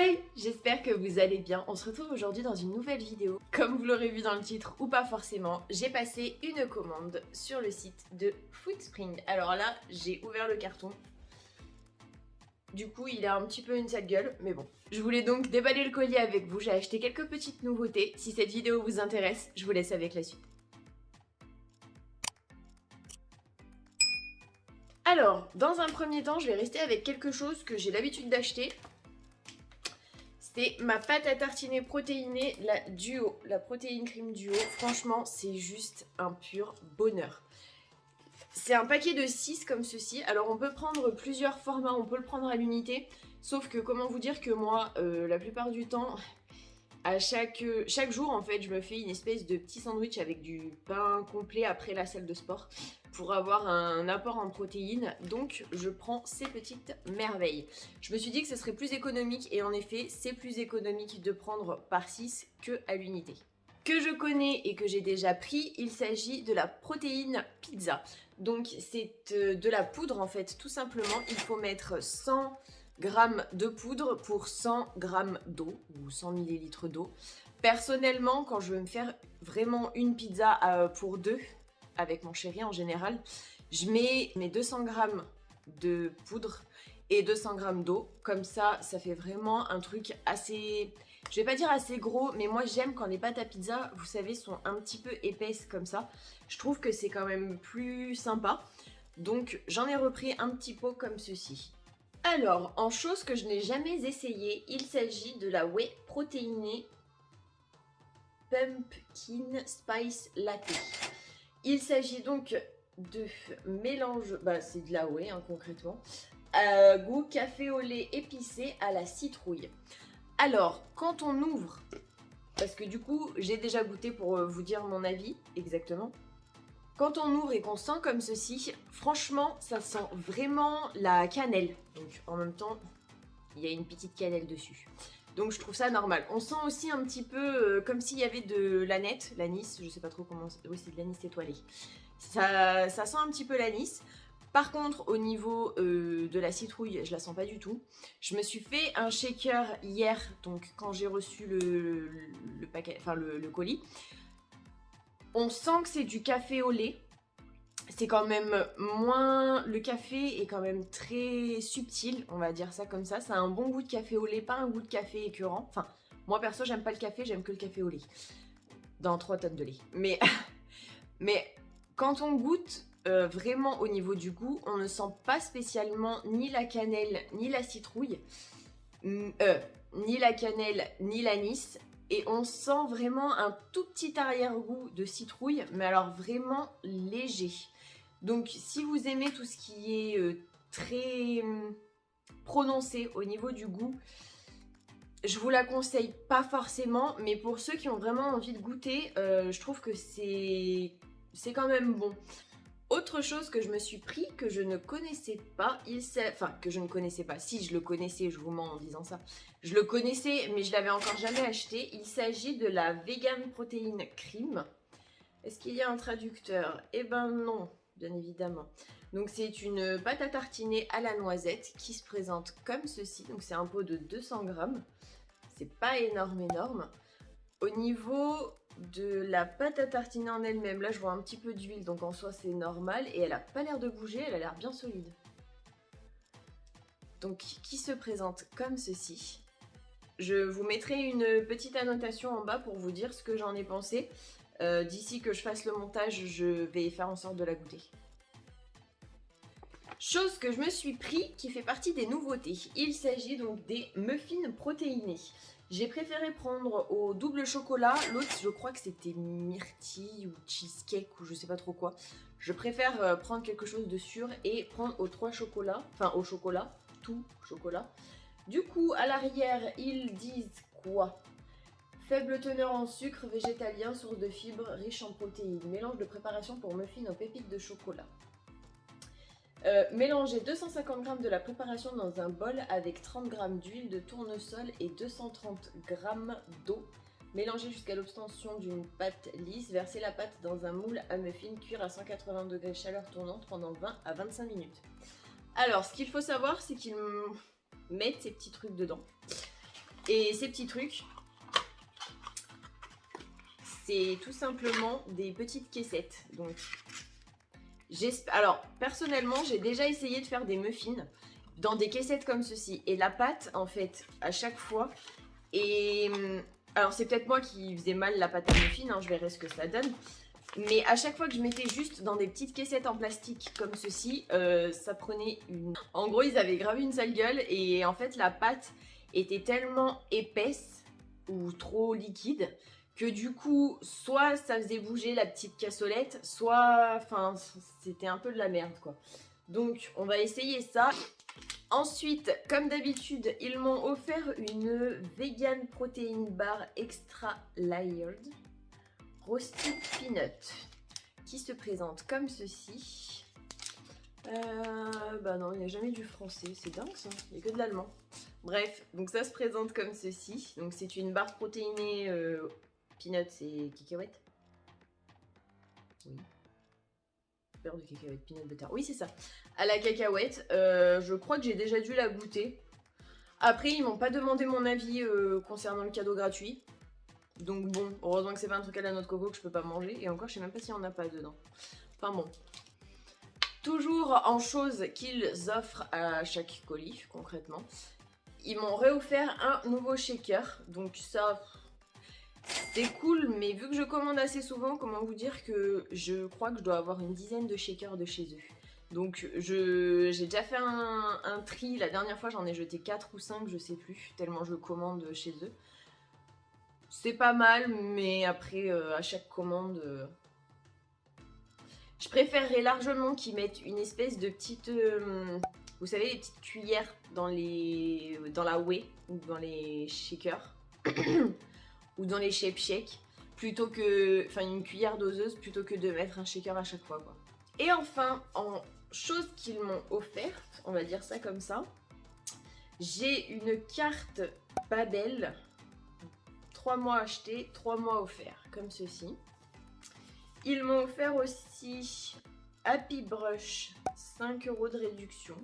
Hey, j'espère que vous allez bien. On se retrouve aujourd'hui dans une nouvelle vidéo. Comme vous l'aurez vu dans le titre ou pas forcément, j'ai passé une commande sur le site de Foodspring. Alors là, j'ai ouvert le carton. Du coup, il a un petit peu une sale gueule, mais bon. Je voulais donc déballer le colis avec vous. J'ai acheté quelques petites nouveautés. Si cette vidéo vous intéresse, je vous laisse avec la suite. Alors, dans un premier temps, je vais rester avec quelque chose que j'ai l'habitude d'acheter. C'est ma pâte à tartiner protéinée, la Duo, la protéine cream Duo. Franchement, c'est juste un pur bonheur. C'est un paquet de 6 comme ceci. Alors on peut prendre plusieurs formats, on peut le prendre à l'unité. Sauf que comment vous dire que moi, la plupart du temps, à chaque jour en fait, je me fais une espèce de petit sandwich avec du pain complet après la salle de sport pour avoir un apport en protéines. Donc je prends ces petites merveilles. Je me suis dit que ce serait plus économique et en effet, c'est plus économique de prendre par 6 que à l'unité. Que je connais et que j'ai déjà pris, il s'agit de la protéine pizza. Donc c'est de la poudre en fait, tout simplement. Il faut mettre 100 g de poudre pour 100 g d'eau ou 100 ml d'eau. Personnellement, quand je veux me faire vraiment une pizza pour deux, avec mon chéri en général, je mets mes 200 g de poudre et 200 g d'eau. Comme ça fait vraiment un truc assez... Je vais pas dire assez gros, mais moi j'aime quand les pâtes à pizza, vous savez, sont un petit peu épaisses comme ça. Je trouve que c'est quand même plus sympa. Donc j'en ai repris un petit pot comme ceci. Alors, en chose que je n'ai jamais essayé, il s'agit de la whey protéinée Pumpkin Spice Latte. Il s'agit donc de mélange, c'est de la whey concrètement, goût café au lait épicé à la citrouille. Alors, quand on ouvre, parce que du coup, j'ai déjà goûté pour vous dire mon avis exactement. Quand on ouvre et qu'on sent comme ceci, franchement, ça sent vraiment la cannelle. Donc, en même temps, il y a une petite cannelle dessus. Donc, je trouve ça normal. On sent aussi un petit peu comme s'il y avait de l'anis, je sais pas trop comment... Oui, c'est de l'anis étoilé. Ça sent un petit peu l'anis. Par contre, au niveau de la citrouille, je la sens pas du tout. Je me suis fait un shaker hier, donc quand j'ai reçu le paquet, enfin le colis. On sent que c'est du café au lait. C'est quand même moins... Le café est quand même très subtil, on va dire ça comme ça. Ça a un bon goût de café au lait, pas un goût de café écœurant. Enfin, moi perso, j'aime pas le café, j'aime que le café au lait. Dans 3 tonnes de lait. Mais quand on goûte... vraiment au niveau du goût, on ne sent pas spécialement ni la cannelle ni la citrouille, ni la cannelle ni l'anis, et on sent vraiment un tout petit arrière-goût de citrouille, mais alors vraiment léger. Donc si vous aimez tout ce qui est très prononcé au niveau du goût, je vous la conseille pas forcément, mais pour ceux qui ont vraiment envie de goûter, je trouve que c'est quand même bon. Autre chose que je me suis pris, que je ne connaissais pas, que je ne connaissais pas, si je le connaissais, je vous mens en disant ça, je le connaissais mais je l'avais encore jamais acheté, il s'agit de la Vegan Protein Cream. Est-ce qu'il y a un traducteur? Eh ben non, bien évidemment. Donc c'est une pâte à tartiner à la noisette qui se présente comme ceci, donc c'est un pot de 200 g, c'est pas énorme. Au niveau de la pâte à tartiner en elle-même, là je vois un petit peu d'huile, donc en soi c'est normal, et elle a pas l'air de bouger, elle a l'air bien solide. Donc qui se présente comme ceci. Je vous mettrai une petite annotation en bas pour vous dire ce que j'en ai pensé. D'ici que je fasse le montage, je vais faire en sorte de la goûter. Chose que je me suis pris qui fait partie des nouveautés. Il s'agit donc des muffins protéinés. J'ai préféré prendre au double chocolat. L'autre, je crois que c'était myrtille ou cheesecake ou je sais pas trop quoi. Je préfère prendre quelque chose de sûr et prendre aux 3 chocolats. Enfin, au chocolat. Tout chocolat. Du coup, à l'arrière, ils disent quoi? Faible teneur en sucre, végétalien, source de fibres, riche en protéines. Mélange de préparation pour muffins aux pépites de chocolat. Mélangez 250 g de la préparation dans un bol avec 30 g d'huile de tournesol et 230 g d'eau. Mélangez jusqu'à l'obtention d'une pâte lisse. Versez la pâte dans un moule à muffins, cuire à 180 degrés chaleur tournante pendant 20 à 25 minutes. Alors, ce qu'il faut savoir, c'est qu'ils mettent ces petits trucs dedans. Et ces petits trucs, c'est tout simplement des petites caissettes. Donc, alors, personnellement, j'ai déjà essayé de faire des muffins dans des caissettes comme ceci. Et la pâte, en fait, à chaque fois... Et alors, c'est peut-être moi qui faisais mal la pâte à muffins, hein, je verrai ce que ça donne. Mais à chaque fois que je mettais juste dans des petites caissettes en plastique comme ceci, ça prenait une... En gros, ils avaient grave une sale gueule et en fait, la pâte était tellement épaisse ou trop liquide que du coup, soit ça faisait bouger la petite cassolette, soit... Enfin, c'était un peu de la merde, quoi. Donc, on va essayer ça. Ensuite, comme d'habitude, ils m'ont offert une vegan protein bar extra layered roasted peanut qui se présente comme ceci. Bah non, il n'y a jamais du français, c'est dingue ça, il n'y a que de l'allemand. Bref, donc ça se présente comme ceci. Donc c'est une barre protéinée peanut et cacahuètes. Oui. Beurre de cacahuète, peanut butter. Oui, c'est ça. À la cacahuète, je crois que j'ai déjà dû la goûter. Après, ils m'ont pas demandé mon avis concernant le cadeau gratuit. Donc bon, heureusement que c'est pas un truc à la noix de coco que je peux pas manger. Et encore, je sais même pas s'il y en a pas dedans. Enfin bon. Toujours en choses qu'ils offrent à chaque colis, concrètement. Ils m'ont réoffert un nouveau shaker. Donc ça, c'est cool. Mais vu que je commande assez souvent, comment vous dire que je crois que je dois avoir une dizaine de shakers de chez eux. Donc j'ai déjà fait un tri. La dernière fois, j'en ai jeté 4 ou 5, je sais plus. Tellement je commande chez eux. C'est pas mal, mais après, à chaque commande, je préférerais largement qu'ils mettent une espèce de petite... vous savez, les petites cuillères dans la whey, ou dans les shakers, ou dans les shape shake, plutôt que... Enfin, une cuillère doseuse, plutôt que de mettre un shaker à chaque fois, quoi. Et enfin, en chose qu'ils m'ont offerte, on va dire ça comme ça, j'ai une carte Babel... 3 mois achetés, 3 mois offerts, comme ceci. Ils m'ont offert aussi Happy Brush, 5 € de réduction,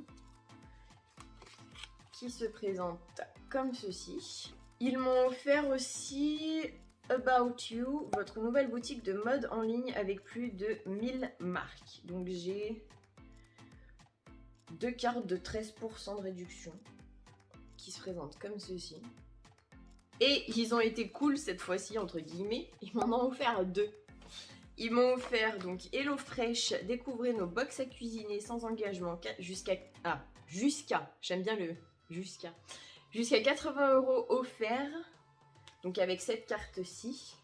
qui se présente comme ceci. Ils m'ont offert aussi About You, votre nouvelle boutique de mode en ligne avec plus de 1000 marques. Donc j'ai 2 cartes de 13% de réduction, qui se présentent comme ceci. Et ils ont été cool cette fois-ci, entre guillemets, ils m'en ont offert 2. Ils m'ont offert donc Hello Fresh, découvrez nos box à cuisiner sans engagement jusqu'à... j'aime bien le jusqu'à 80 € offerts, donc avec cette carte-ci,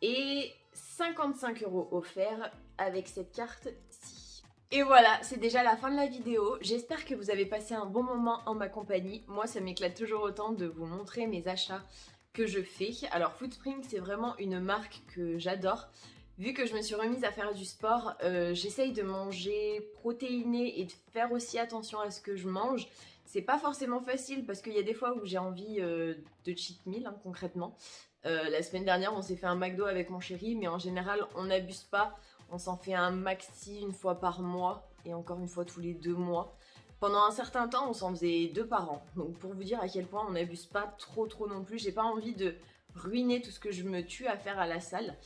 et 55 € offerts avec cette carte-ci. Et voilà, c'est déjà la fin de la vidéo. J'espère que vous avez passé un bon moment en ma compagnie. Moi, ça m'éclate toujours autant de vous montrer mes achats que je fais. Alors Foodspring, c'est vraiment une marque que j'adore. Vu que je me suis remise à faire du sport, j'essaye de manger protéiné et de faire aussi attention à ce que je mange. C'est pas forcément facile parce qu'il y a des fois où j'ai envie de cheat meal, hein, concrètement. La semaine dernière, on s'est fait un McDo avec mon chéri, mais en général, on n'abuse pas. On s'en fait un maxi une fois par mois et encore une fois tous les 2 mois. Pendant un certain temps, on s'en faisait 2 par an. Donc pour vous dire à quel point on n'abuse pas trop non plus. J'ai pas envie de ruiner tout ce que je me tue à faire à la salle.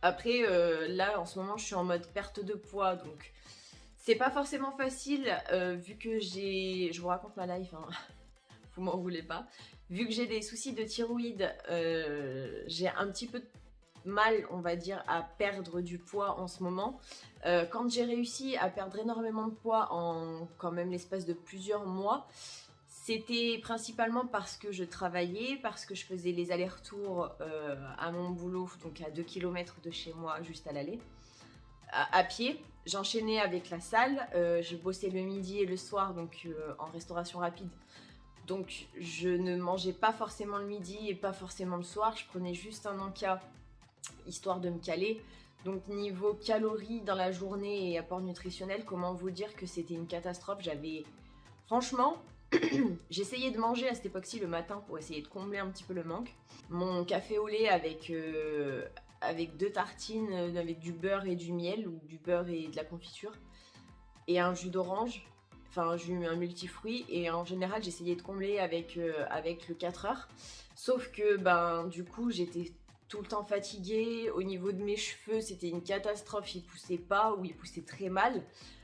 Après, là, en ce moment, je suis en mode perte de poids, donc c'est pas forcément facile, vu que j'ai... Je vous raconte ma life, hein. Vous m'en voulez pas. Vu que j'ai des soucis de thyroïde, j'ai un petit peu de mal, on va dire, à perdre du poids en ce moment. Quand j'ai réussi à perdre énormément de poids en quand même l'espace de plusieurs mois, c'était principalement parce que je travaillais, parce que je faisais les allers-retours à mon boulot, donc à 2 km de chez moi, juste à l'aller, à pied. J'enchaînais avec la salle, je bossais le midi et le soir, donc en restauration rapide. Donc je ne mangeais pas forcément le midi et pas forcément le soir, je prenais juste un encas, histoire de me caler. Donc niveau calories dans la journée et apport nutritionnel, comment vous dire que c'était une catastrophe. J'avais... Franchement... J'essayais de manger à cette époque-ci le matin pour essayer de combler un petit peu le manque. Mon café au lait avec 2 tartines avec du beurre et du miel, ou du beurre et de la confiture, et un jus d'orange. enfin j'ai eu un multifruit et en général j'essayais de combler avec le 4 heures. Sauf que ben du coup j'étais tout le temps fatiguée. Au niveau de mes cheveux, c'était une catastrophe, ils poussaient pas ou ils poussaient très mal.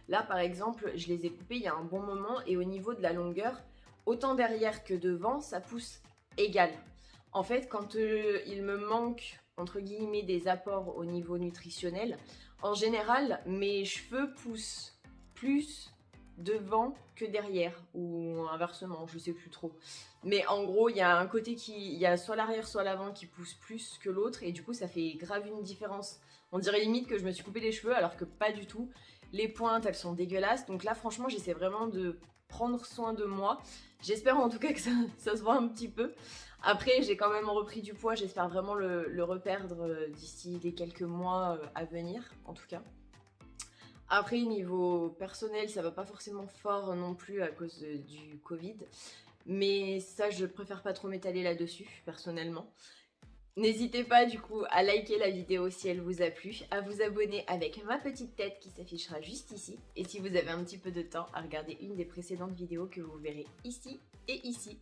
Là par exemple, je les ai coupés il y a un bon moment et au niveau de la longueur, autant derrière que devant, ça pousse égal. En fait, quand il me manque entre guillemets des apports au niveau nutritionnel, en général, mes cheveux poussent plus devant que derrière ou inversement, je sais plus trop. Mais en gros, il y a un côté il y a soit l'arrière soit l'avant qui pousse plus que l'autre et du coup, ça fait grave une différence. On dirait limite que je me suis coupé les cheveux alors que pas du tout. Les pointes, elles sont dégueulasses. Donc là, franchement, j'essaie vraiment de prendre soin de moi. J'espère en tout cas que ça se voit un petit peu. Après, j'ai quand même repris du poids. J'espère vraiment le reperdre d'ici les quelques mois à venir, en tout cas. Après, niveau personnel, ça va pas forcément fort non plus à cause du Covid. Mais ça, je préfère pas trop m'étaler là-dessus, personnellement. N'hésitez pas du coup à liker la vidéo si elle vous a plu, à vous abonner avec ma petite tête qui s'affichera juste ici, et si vous avez un petit peu de temps, à regarder une des précédentes vidéos que vous verrez ici et ici.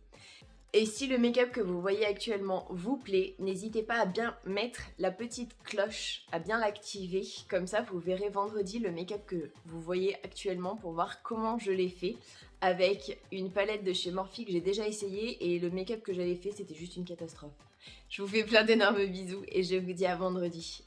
Et si le make-up que vous voyez actuellement vous plaît, n'hésitez pas à bien mettre la petite cloche, à bien l'activer. Comme ça, vous verrez vendredi le make-up que vous voyez actuellement pour voir comment je l'ai fait. Avec une palette de chez Morphe que j'ai déjà essayé et le make-up que j'avais fait, c'était juste une catastrophe. Je vous fais plein d'énormes bisous et je vous dis à vendredi.